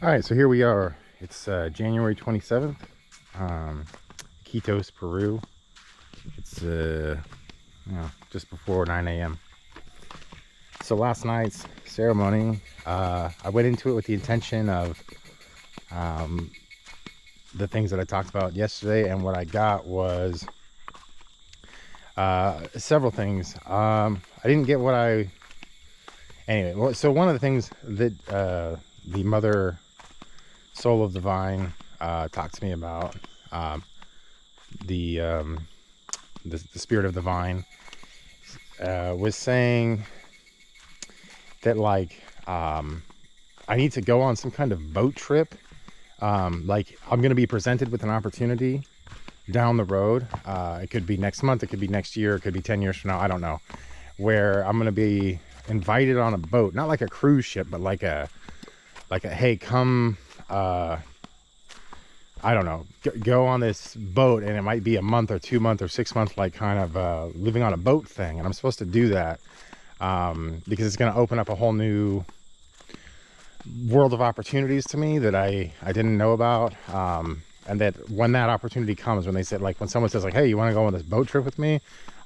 All right, so here we are. It's January 27th, Quitos, Peru. It's just before 9 a.m. So last night's ceremony, I went into it with the intention of the things that I talked about yesterday, and what I got was several things. I didn't get what I... Anyway, so one of the things that the Mother Soul of Divine talked to me about, the Spirit of Divine, was saying that, like, I need to go on some kind of boat trip. Like, I'm going to be presented with an opportunity down the road. It could be next month, it could be next year, it could be 10 years from now, I don't know, where I'm going to be invited on a boat, not like a cruise ship, but like a hey, come, I don't know, go on this boat, and it might be a month or 2 month or 6 month, like, kind of living on a boat thing. And I'm supposed to do that because it's going to open up a whole new world of opportunities to me that I didn't know about. And that when that opportunity comes, when they said, like, when someone says, like, hey, you want to go on this boat trip with me,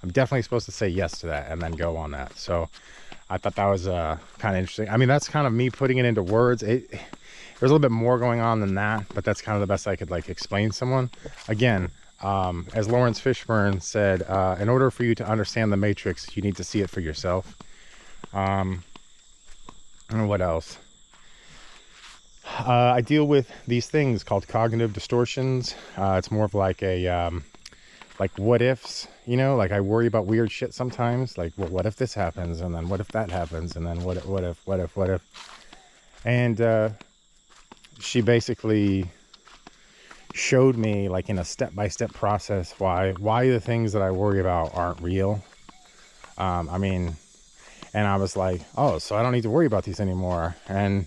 I'm definitely supposed to say yes to that and then go on that. So I thought that was kind of interesting. I mean, that's kind of me putting it into words. There's a little bit more going on than that, but that's kind of the best I could, like, explain to someone. Again, as Lawrence Fishburne said, in order for you to understand the Matrix, you need to see it for yourself. And what else? I deal with these things called cognitive distortions. It's more of like a like what ifs, you know, like I worry about weird shit sometimes, like, well, what if this happens, and then what if that happens, and then what if, and she basically showed me, like, in a step-by-step process, why the things that I worry about aren't real. I mean, and I was like, oh, so I don't need to worry about these anymore. And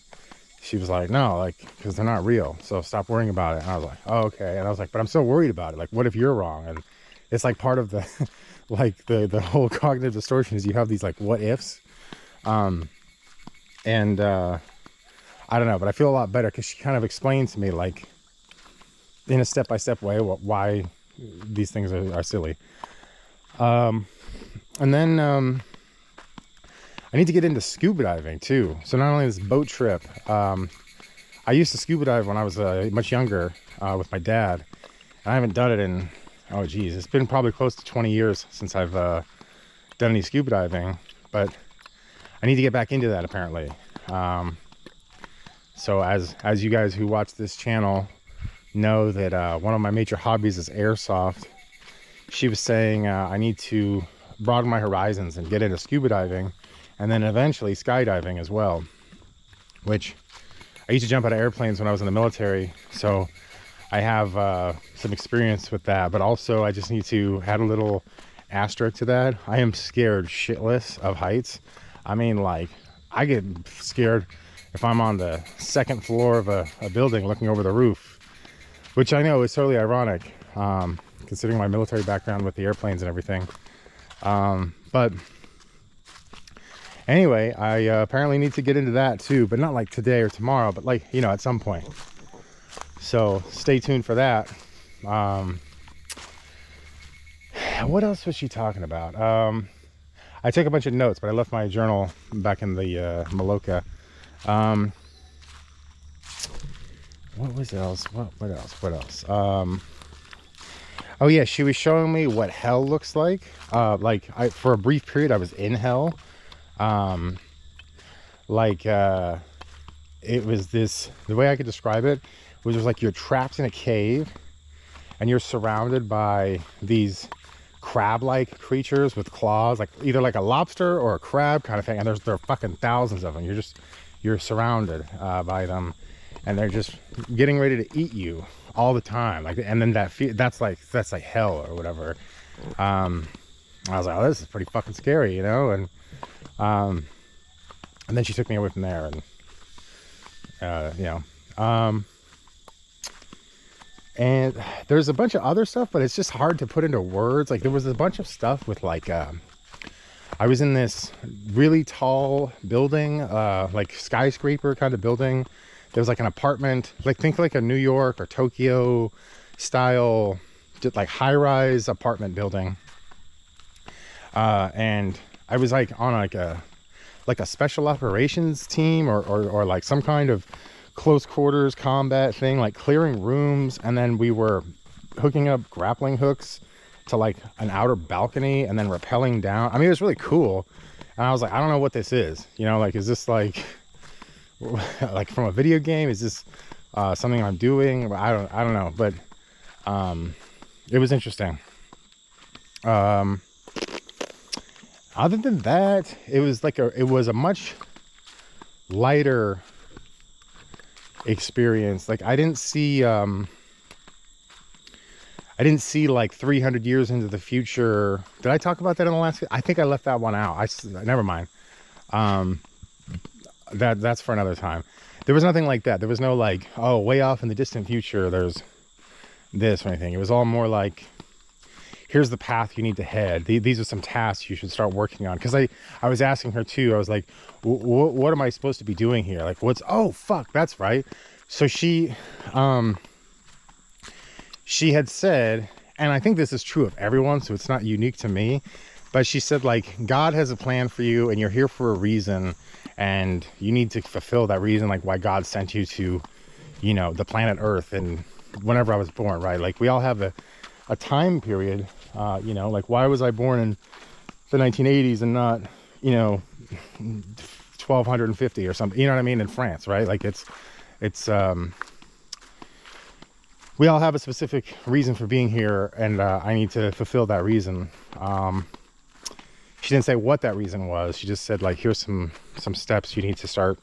she was like, no, like, because they're not real, so stop worrying about it. And I was like, oh, okay. And I was like, but I'm still worried about it. Like, what if you're wrong? And it's like part of the like the whole cognitive distortion is you have these, like, what ifs. And I don't know, but I feel a lot better because she kind of explained to me, like, in a step-by-step way, why these things are silly. And then I need to get into scuba diving too. So not only this boat trip, I used to scuba dive when I was much younger with my dad. And I haven't done it in, oh geez, it's been probably close to 20 years since I've done any scuba diving. But I need to get back into that, apparently. So as you guys who watch this channel know, that one of my major hobbies is airsoft. She was saying I need to broaden my horizons and get into scuba diving, and then eventually skydiving as well, which I used to jump out of airplanes when I was in the military, so I have some experience with that. But also I just need to add a little asterisk to that. I am scared shitless of heights. I mean, like, I get scared if I'm on the second floor of a building looking over the roof, which I know is totally ironic, considering my military background with the airplanes and everything. But anyway, I apparently need to get into that too, but not like today or tomorrow, but, like, you know, at some point. So stay tuned for that. What else was she talking about? I took a bunch of notes, but I left my journal back in the Maloka. What was else? What else? Oh yeah, she was showing me what hell looks like. For a brief period I was in hell. It was this, the way I could describe it was just like you're trapped in a cave and you're surrounded by these crab-like creatures with claws, like either like a lobster or a crab kind of thing, and there are fucking thousands of them. You're surrounded by them, and they're just getting ready to eat you all the time. Like, and then that's like hell or whatever. I was like, oh, this is pretty fucking scary, you know. And then she took me away from there, and you know, and there's a bunch of other stuff, but it's just hard to put into words. Like, there was a bunch of stuff with, like, I was in this really tall building, like skyscraper kind of building there was like an apartment, like think like a New York or Tokyo style, just like high-rise apartment building. And I was like on like a special operations team or like some kind of close quarters combat thing, like clearing rooms, and then we were hooking up grappling hooks to like an outer balcony and then rappelling down. I mean, it was really cool. And I was like, I don't know what this is, you know, like, is this like like from a video game? Is this something I'm doing? I don't know, but it was interesting. Other than that, it was a much lighter experience. Like I didn't see like 300 years into the future. Did I talk about that in the last? I think I left that one out. Never mind. That's for another time. There was nothing like that. There was no like, oh, way off in the distant future there's this or anything. It was all more like, here's the path you need to head. These are some tasks you should start working on. Because I was asking her too. I was like, what am I supposed to be doing here? Like, oh fuck, that's right. So she had said, and I think this is true of everyone, so it's not unique to me, but she said like, God has a plan for you and you're here for a reason, and you need to fulfill that reason, like why God sent you to, you know, the planet Earth. And whenever I was born, right? Like we all have a time period, you know, like why was I born in the 1980s and not, you know, 1250 or something, you know what I mean, in France, right? Like it's we all have a specific reason for being here, and I need to fulfill that reason. She didn't say what that reason was. She just said like, here's some steps you need to start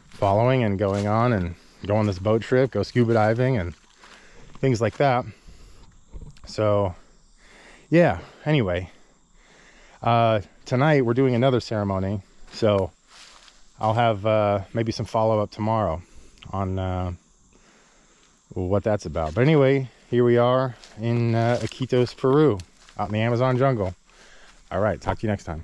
following and going on, and go on this boat trip, go scuba diving and things like that. So yeah, anyway, tonight we're doing another ceremony, so I'll have maybe some follow-up tomorrow on what that's about. But anyway, here we are in Iquitos, Peru, out in the Amazon jungle. All right, talk to you next time.